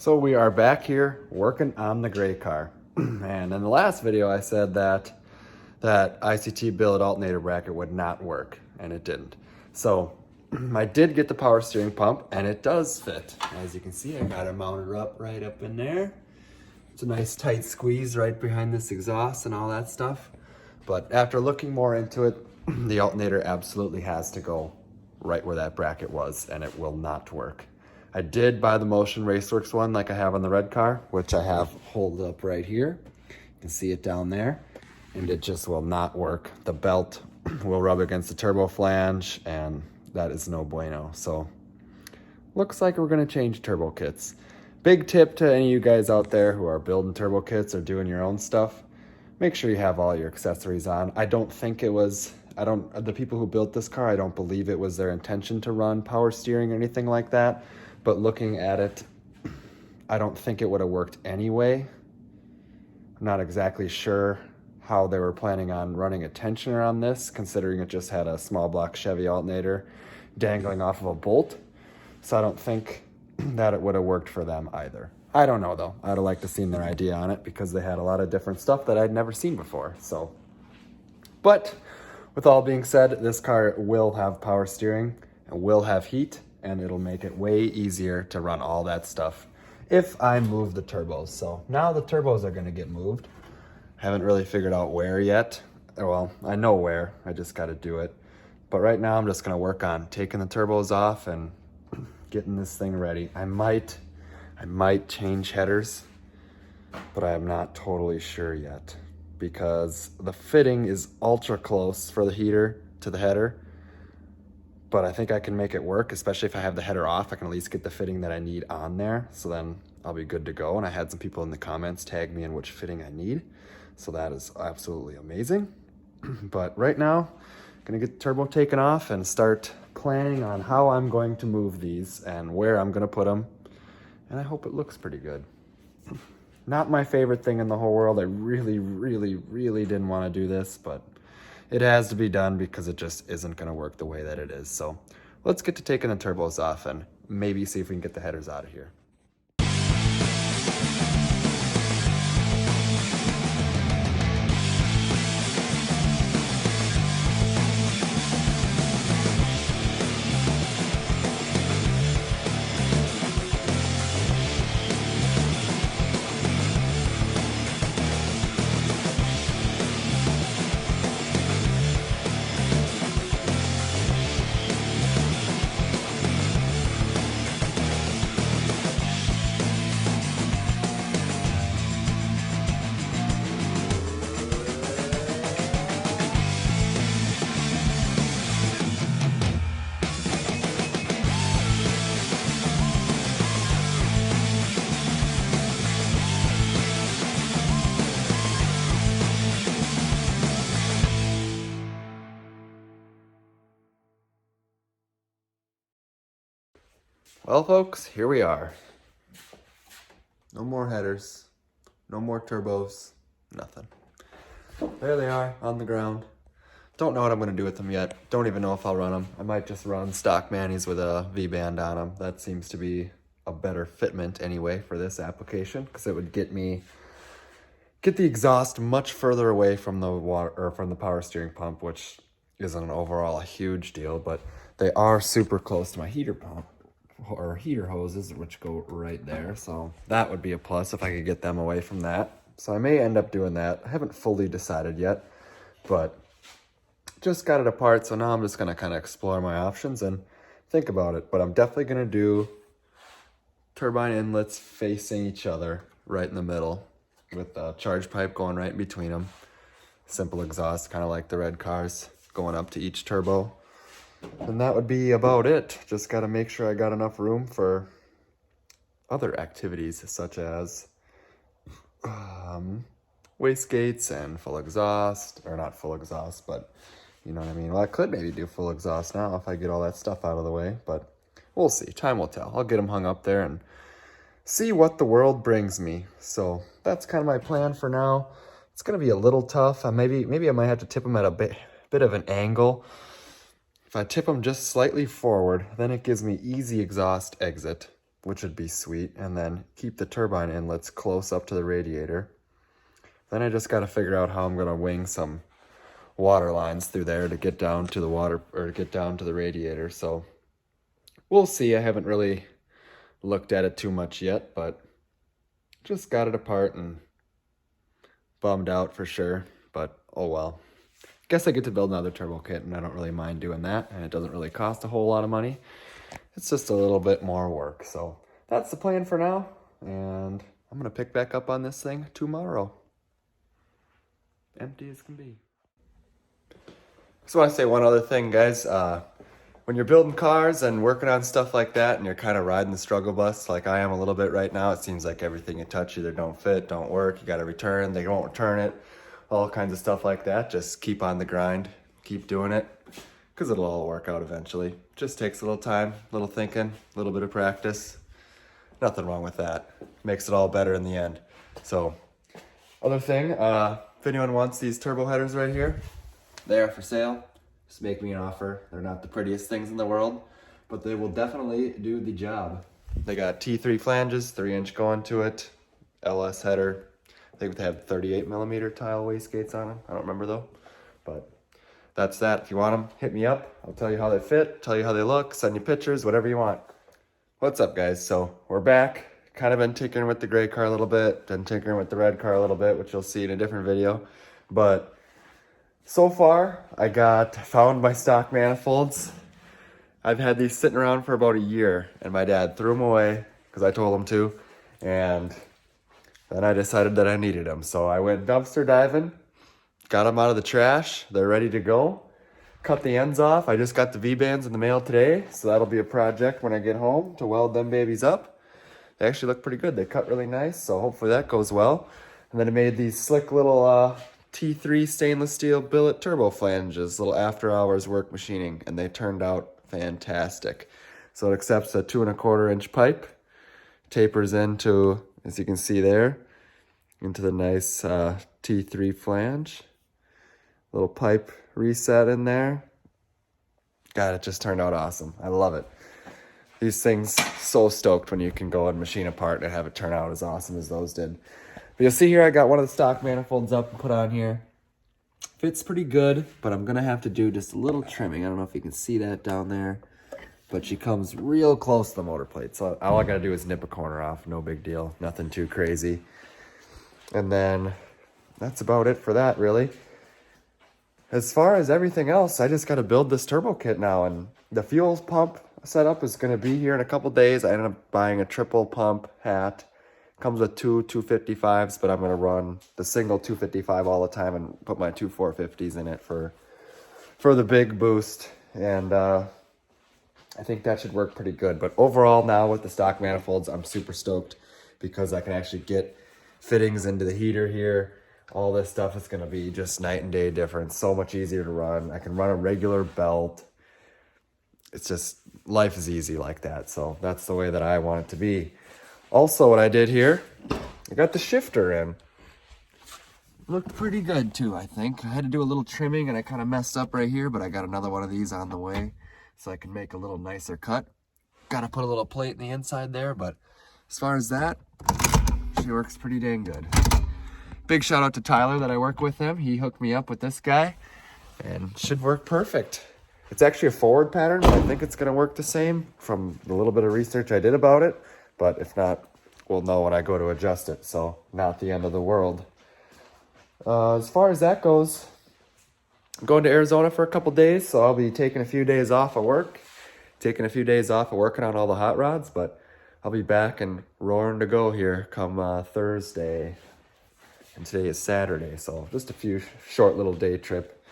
So we are back here working on the gray car. And in the last video I said that ICT billet alternator bracket would not work, and it didn't. So I did get the power steering pump, and it does fit. As you can see, I got it mounted up right up in there. It's a nice tight squeeze right behind this exhaust and all that stuff. But after looking more into it, the alternator absolutely has to go right where that bracket was, and it will not work. I did buy the Motion Raceworks one like I have on the red car, which I have hold up right here. You can see it down there, and it just will not work. The belt will rub against the turbo flange, and that is no bueno. So looks like we're gonna change turbo kits. Big tip to any of you guys out there who are building turbo kits or doing your own stuff, make sure you have all your accessories on. The people who built this car, I don't believe it was their intention to run power steering or anything like that. But looking at it, I don't think it would have worked anyway. I'm not exactly sure how they were planning on running a tensioner on this, considering it just had a small block Chevy alternator dangling off of a bolt. So I don't think that it would have worked for them either. I don't know though. I'd have liked to seen their idea on it because they had a lot of different stuff that I'd never seen before. But with all being said, this car will have power steering and will have heat, and it'll make it way easier to run all that stuff if I move the turbos. So now the turbos are gonna get moved. Haven't really figured out where yet. Well, I know where, I just gotta do it. But right now I'm just gonna work on taking the turbos off and getting this thing ready. I might change headers, but I am not totally sure yet because the fitting is ultra close for the heater to the header. But I think I can make it work, especially if I have the header off. I can at least get the fitting that I need on there, so then I'll be good to go. And I had some people in the comments tag me in which fitting I need, so that is absolutely amazing. But right now, I'm gonna get the turbo taken off and start planning on how I'm going to move these and where I'm gonna put them. And I hope it looks pretty good. Not my favorite thing in the whole world. I really, really, really didn't want to do this, but it has to be done because it just isn't going to work the way that it is. So let's get to taking the turbos off and maybe see if we can get the headers out of here. Well, folks, here we are. No more headers, no more turbos, nothing. There they are on the ground. Don't know what I'm going to do with them yet. Don't even know if I'll run them. I might just run stock manis with a V-band on them. That seems to be a better fitment anyway for this application, because it would get the exhaust much further away from the water or from the power steering pump, which isn't overall a huge deal, but they are super close to my heater pump or heater hoses, which go right there. So that would be a plus if I could get them away from that. So I may end up doing that. I haven't fully decided yet, but just got it apart. So now I'm just gonna kind of explore my options and think about it. But I'm definitely gonna do turbine inlets facing each other right in the middle with a charge pipe going right in between them. Simple exhaust, kind of like the red cars, going up to each turbo. And that would be about it. Just got to make sure I got enough room for other activities such as wastegates and full exhaust, or not full exhaust, but you know what I mean. Well, I could maybe do full exhaust now if I get all that stuff out of the way, but we'll see. Time will tell. I'll get them hung up there and see what the world brings me. So that's kind of my plan for now. It's going to be a little tough. Maybe I might have to tip them at a bit of an angle. If I tip them just slightly forward, then it gives me easy exhaust exit. which would be sweet, and then keep the turbine inlets close up to the radiator. Then I just got to figure out how I'm going to wing some water lines through there to get down to the water, or to get down to the radiator. So we'll see. I haven't really looked at it too much yet, but just got it apart and bummed out for sure, but oh well. Guess I get to build another turbo kit, and I don't really mind doing that, and it doesn't really cost a whole lot of money. It's just a little bit more work. So that's the plan for now, and I'm gonna pick back up on this thing tomorrow. Empty as can be. Just want to say one other thing, guys. When you're building cars and working on stuff like that, and you're kind of riding the struggle bus like I am a little bit right now, it seems like everything you touch either don't fit, don't work, you got to return, they won't return it, all kinds of stuff like that. Just keep on the grind, keep doing it, because it'll all work out eventually. Just takes a little time, a little thinking, a little bit of practice. Nothing wrong with that. Makes it all better in the end. So, other thing, if anyone wants these turbo headers right here, they are for sale. Just make me an offer. They're not the prettiest things in the world, but they will definitely do the job. They got T3 flanges, 3-inch going to it, LS header. I think they have 38mm tile wastegates on them. I don't remember though, but that's that. If you want them, hit me up. I'll tell you how they fit, tell you how they look, send you pictures, whatever you want. What's up, guys? So we're back. Kind of been tinkering with the gray car a little bit, been tinkering with the red car a little bit, which you'll see in a different video. But so far, I found my stock manifolds. I've had these sitting around for about a year, and my dad threw them away because I told him to, and then I decided that I needed them. So I went dumpster diving, got them out of the trash. They're ready to go. Cut the ends off. I just got the V-bands in the mail today, so that'll be a project when I get home to weld them babies up. They actually look pretty good. They cut really nice, so hopefully that goes well. And then I made these slick little T3 stainless steel billet turbo flanges, little after hours work machining, and they turned out fantastic. So it accepts a 2¼ inch pipe, tapers into, as you can see there, into the nice T3 flange. Little pipe reset in there. God, it just turned out awesome. I love it. These things, so stoked when you can go and machine a part and have it turn out as awesome as those did. But you'll see here I got one of the stock manifolds up and put on here. Fits pretty good, but I'm going to have to do just a little trimming. I don't know if you can see that down there, but she comes real close to the motor plate. So all I got to do is nip a corner off. No big deal. Nothing too crazy. And then that's about it for that, really. As far as everything else, I just got to build this turbo kit now, and the fuel pump setup is going to be here in a couple days. I ended up buying a triple pump hat. Comes with two 255s, but I'm going to run the single 255 all the time and put my two 450s in it for the big boost. And I think that should work pretty good. But overall now with the stock manifolds, I'm super stoked because I can actually get fittings into the heater here. All this stuff is going to be just night and day difference. So much easier to run. I can run a regular belt. It's just, life is easy like that. So that's the way that I want it to be. Also, what I did here, I got the shifter in. Looked pretty good too, I think. I had to do a little trimming and I kind of messed up right here, but I got another one of these on the way so I can make a little nicer cut. Got to put a little plate in the inside there, but as far as that, she works pretty dang good. Big shout out to Tyler that I work with him. He hooked me up with this guy and should work perfect. It's actually a forward pattern, but I think it's going to work the same from the little bit of research I did about it. But if not, we'll know when I go to adjust it, so not the end of the world. As far as that goes, I'm going to Arizona for a couple days, so I'll be taking a few days off of work, taking a few days off of working on all the hot rods, but I'll be back and roaring to go here come Thursday. And today is Saturday, so just a few short little day trip.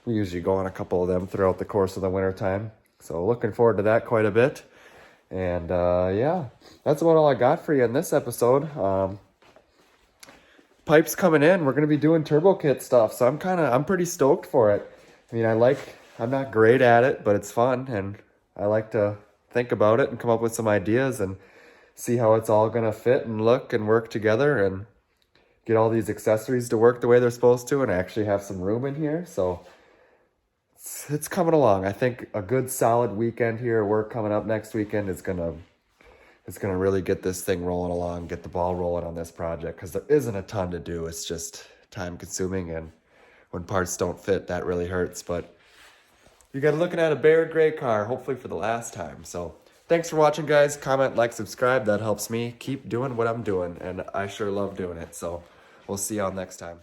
We usually go on a couple of them throughout the course of the winter time, so looking forward to that quite a bit. And yeah, that's about all I got for you in this episode. Pipes coming in. We're going to be doing turbo kit stuff, so I'm pretty stoked for it. I mean, I'm not great at it, but it's fun, and I like to think about it and come up with some ideas and see how it's all going to fit and look and work together and get all these accessories to work the way they're supposed to and actually have some room in here. So it's coming along. I think a good solid weekend here, work coming up next weekend is gonna is going to really get this thing rolling along, get the ball rolling on this project, because there isn't a ton to do. It's just time consuming, and when parts don't fit, that really hurts. But you got looking at a bare gray car, hopefully for the last time. So thanks for watching, guys. Comment, like, subscribe. That helps me keep doing what I'm doing, and I sure love doing it. So we'll see y'all next time.